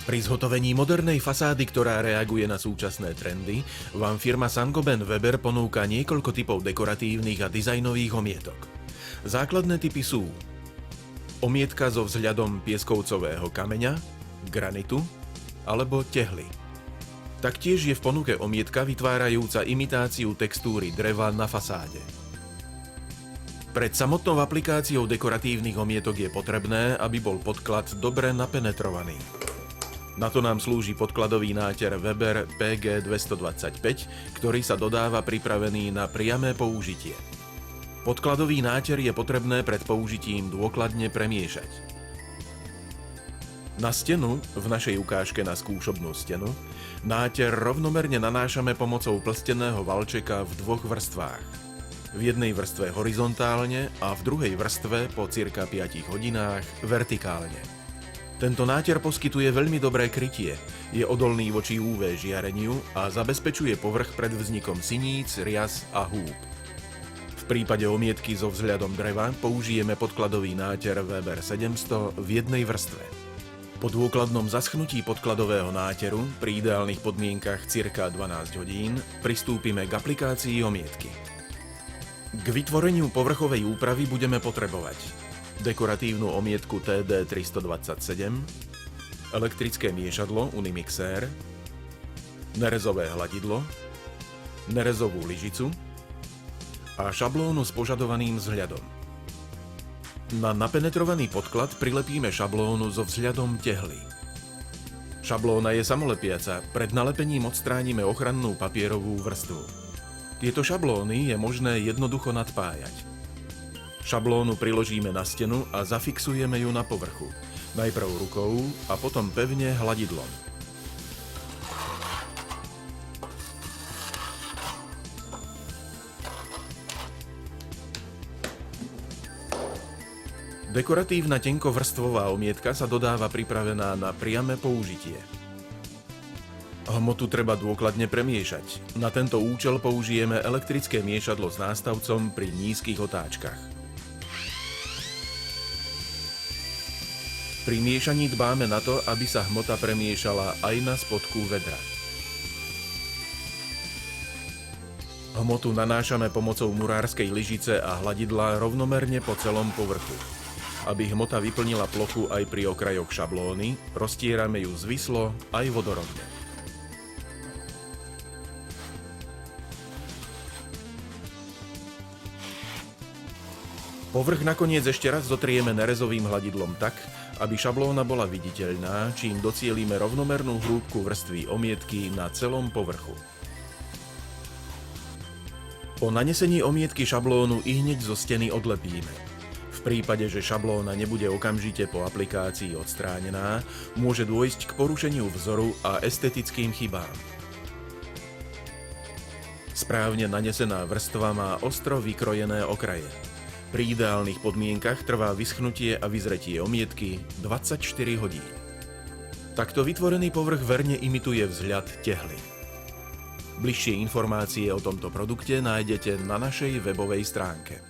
Pri zhotovení modernej fasády, ktorá reaguje na súčasné trendy, vám firma Saint-Gobain Weber ponúka niekoľko typov dekoratívnych a dizajnových omietok. Základné typy sú omietka so vzhľadom pieskovcového kameňa, granitu alebo tehly. Taktiež je v ponuke omietka vytvárajúca imitáciu textúry dreva na fasáde. Pred samotnou aplikáciou dekoratívnych omietok je potrebné, aby bol podklad dobre napenetrovaný. Na to nám slúži podkladový náter Weber PG225, ktorý sa dodáva pripravený na priame použitie. Podkladový náter je potrebné pred použitím dôkladne premiešať. Na stenu, v našej ukážke na skúšobnú stenu, náter rovnomerne nanášame pomocou plsteného valčeka v dvoch vrstvách. V jednej vrstve horizontálne a v druhej vrstve po cirka 5 hodinách vertikálne. Tento náter poskytuje veľmi dobré krytie, je odolný voči UV žiareniu a zabezpečuje povrch pred vznikom siníc, rias a húb. V prípade omietky so vzhľadom dreva použijeme podkladový náter Weber 700 v jednej vrstve. Po dôkladnom zaschnutí podkladového náteru, pri ideálnych podmienkach cirka 12 hodín, pristúpime k aplikácii omietky. K vytvoreniu povrchovej úpravy budeme potrebovať dekoratívnu omietku TD327, elektrické miešadlo Unimixer, nerezové hladidlo, nerezovú lyžicu a šablónu s požadovaným vzhľadom. Na napenetrovaný podklad prilepíme šablónu so vzhľadom tehly. Šablóna je samolepiaca, pred nalepením odstránime ochrannú papierovú vrstvu. Tieto šablóny je možné jednoducho nadpájať. Šablónu priložíme na stenu a zafixujeme ju na povrchu. Najprv rukou a potom pevne hladidlom. Dekoratívna tenkovrstvová omietka sa dodáva pripravená na priame použitie. Hmotu treba dôkladne premiešať. Na tento účel použijeme elektrické miešadlo s nástavcom pri nízkych otáčkach. Pri miešaní dbáme na to, aby sa hmota premiešala aj na spodku vedra. Hmotu nanášame pomocou murárskej lyžice a hladidla rovnomerne po celom povrchu. Aby hmota vyplnila plochu aj pri okrajoch šablóny, roztierame ju zvislo aj vodorovne. Povrch nakoniec ešte raz zotrieme nerezovým hladidlom tak, aby šablóna bola viditeľná, čím docielime rovnomernú hrúbku vrstvy omietky na celom povrchu. Po nanesení omietky šablónu ihneď zo steny odlepíme. V prípade, že šablóna nebude okamžite po aplikácii odstránená, môže dôjsť k porušeniu vzoru a estetickým chybám. Správne nanesená vrstva má ostro vykrojené okraje. Pri ideálnych podmienkach trvá vyschnutie a vyzretie omietky 24 hodín. Takto vytvorený povrch verne imituje vzhľad tehly. Bližšie informácie o tomto produkte nájdete na našej webovej stránke.